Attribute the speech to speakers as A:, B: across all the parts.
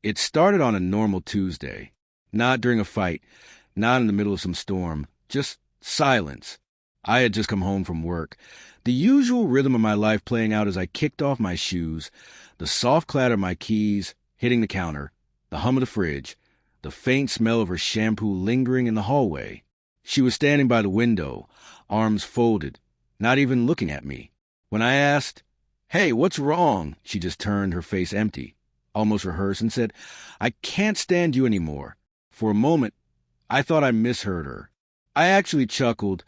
A: It started on a normal Tuesday. Not during a fight, not in the middle of some storm, just silence. I had just come home from work. The usual rhythm of my life playing out as I kicked off my shoes, the soft clatter of my keys hitting the counter, the hum of the fridge, the faint smell of her shampoo lingering in the hallway. She was standing by the window, arms folded, not even looking at me. When I asked, "Hey, what's wrong?" she just turned, her face empty, almost rehearsed, and said, "I can't stand you anymore." For a moment, I thought I misheard her. I actually chuckled,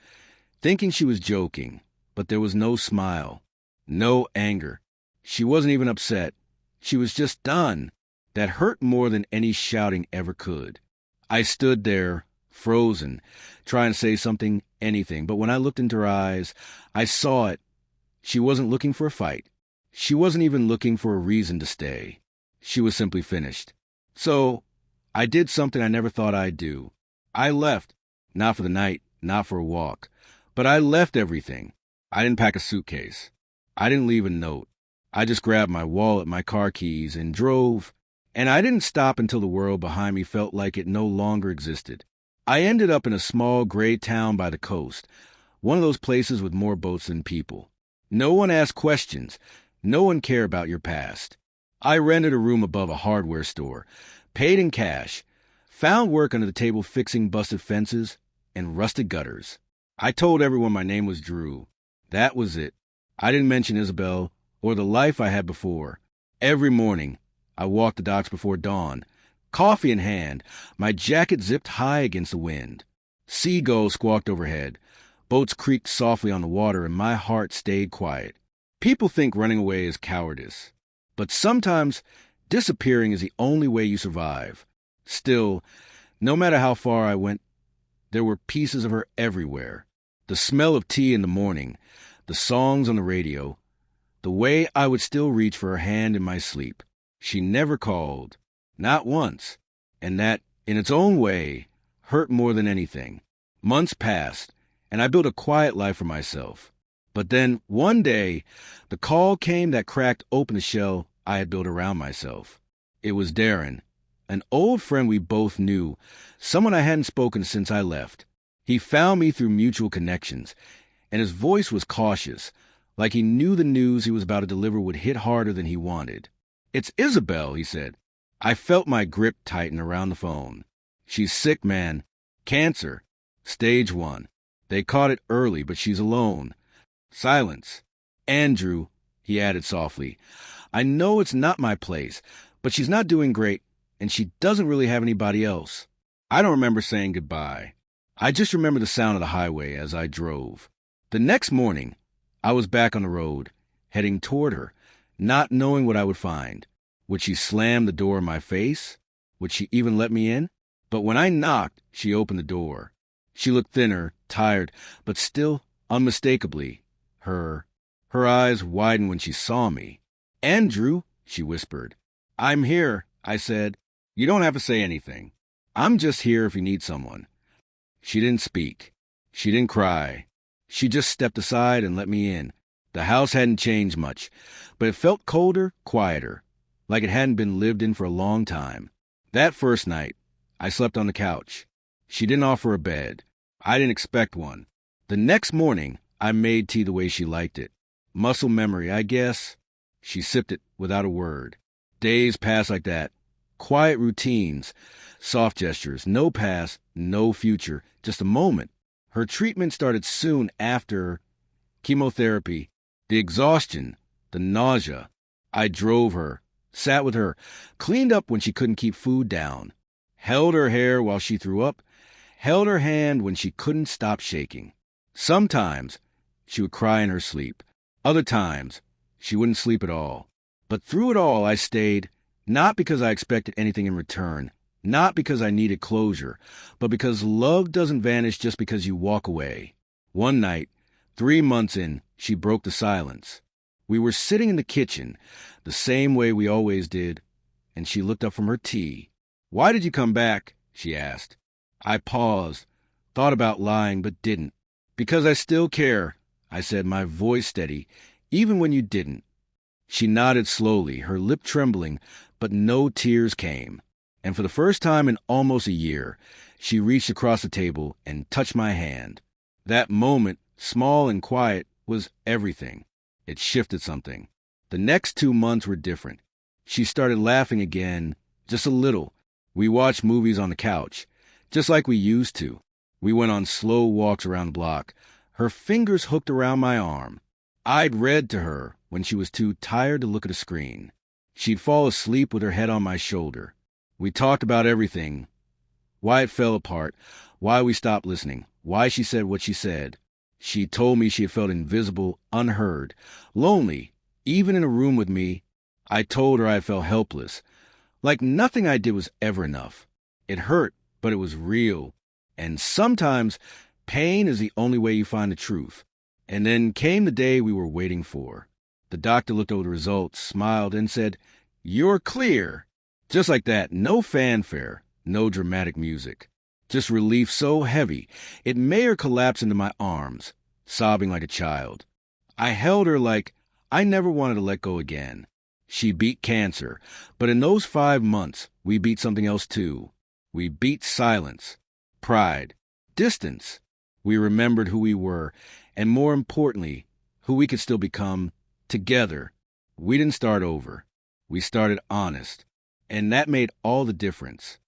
A: thinking she was joking, but there was no smile, no anger. She wasn't even upset. She was just done. That hurt more than any shouting ever could. I stood there, frozen, trying to say something, anything, but when I looked into her eyes, I saw it. She wasn't looking for a fight. She wasn't even looking for a reason to stay. She was simply finished. So, I did something I never thought I'd do. I left. Not for the night, not for a walk. But I left everything. I didn't pack a suitcase. I didn't leave a note. I just grabbed my wallet, my car keys, and drove. And I didn't stop until the world behind me felt like it no longer existed. I ended up in a small gray town by the coast, one of those places with more boats than people. No one asked questions. No one cared about your past. I rented a room above a hardware store, paid in cash, found work under the table fixing busted fences and rusted gutters. I told everyone my name was Drew. That was it. I didn't mention Isabel or the life I had before. Every morning, I walked the docks before dawn, coffee in hand, my jacket zipped high against the wind. Seagulls squawked overhead, boats creaked softly on the water, and my heart stayed quiet. People think running away is cowardice, but sometimes disappearing is the only way you survive. Still, no matter how far I went, there were pieces of her everywhere. The smell of tea in the morning, the songs on the radio, the way I would still reach for her hand in my sleep. She never called, not once, and that, in its own way, hurt more than anything. Months passed, and I built a quiet life for myself. But then, one day, the call came that cracked open the shell I had built around myself. It was Darren, an old friend we both knew, someone I hadn't spoken since I left. He found me through mutual connections, and his voice was cautious, like he knew the news he was about to deliver would hit harder than he wanted. "It's Isabel," he said. I felt my grip tighten around the phone. "She's sick, man. Cancer. Stage 1. They caught it early, but she's alone." Silence. "Andrew," he added softly, "I know it's not my place, but she's not doing great, and she doesn't really have anybody else." I don't remember saying goodbye. I just remember the sound of the highway as I drove. The next morning, I was back on the road, heading toward her, not knowing what I would find. Would she slam the door in my face? Would she even let me in? But when I knocked, she opened the door. She looked thinner, tired, but still unmistakably her. Her eyes widened when she saw me. "Andrew," she whispered. "I'm here," I said. "You don't have to say anything. I'm just here if you need someone." She didn't speak. She didn't cry. She just stepped aside and let me in. The house hadn't changed much, but it felt colder, quieter, like it hadn't been lived in for a long time. That first night, I slept on the couch. She didn't offer a bed. I didn't expect one. The next morning, I made tea the way she liked it. Muscle memory, I guess. She sipped it without a word. Days passed like that. Quiet routines, soft gestures, no past, no future, just a moment. Her treatment started soon after chemotherapy, the exhaustion, the nausea. I drove her, sat with her, cleaned up when she couldn't keep food down, held her hair while she threw up, held her hand when she couldn't stop shaking. Sometimes she would cry in her sleep. Other times she wouldn't sleep at all. But through it all I stayed, not because I expected anything in return, not because I needed closure, but because love doesn't vanish just because you walk away. One night, 3 months in, she broke the silence. We were sitting in the kitchen, the same way we always did, and she looked up from her tea. "Why did you come back?" she asked. I paused, thought about lying, but didn't. "Because I still care," I said, my voice steady, "even when you didn't." She nodded slowly, her lip trembling, but no tears came. And for the first time in almost a year, she reached across the table and touched my hand. That moment, small and quiet, was everything. It shifted something. The next 2 months were different. She started laughing again, just a little. We watched movies on the couch, just like we used to. We went on slow walks around the block, her fingers hooked around my arm. I'd read to her when she was too tired to look at a screen. She'd fall asleep with her head on my shoulder. We talked about everything. Why it fell apart, why we stopped listening, why she said what she said. She told me she had felt invisible, unheard, lonely, even in a room with me. I told her I felt helpless, like nothing I did was ever enough. It hurt, but it was real. And sometimes pain is the only way you find the truth. And then came the day we were waiting for. The doctor looked over the results, smiled, and said, "You're clear." Just like that, no fanfare, no dramatic music. Just relief so heavy, it made her collapse into my arms, sobbing like a child. I held her like I never wanted to let go again. She beat cancer, but in those 5 months, we beat something else too. We beat silence, pride, distance. We remembered who we were, and more importantly, who we could still become, together. We didn't start over. We started honest, and that made all the difference.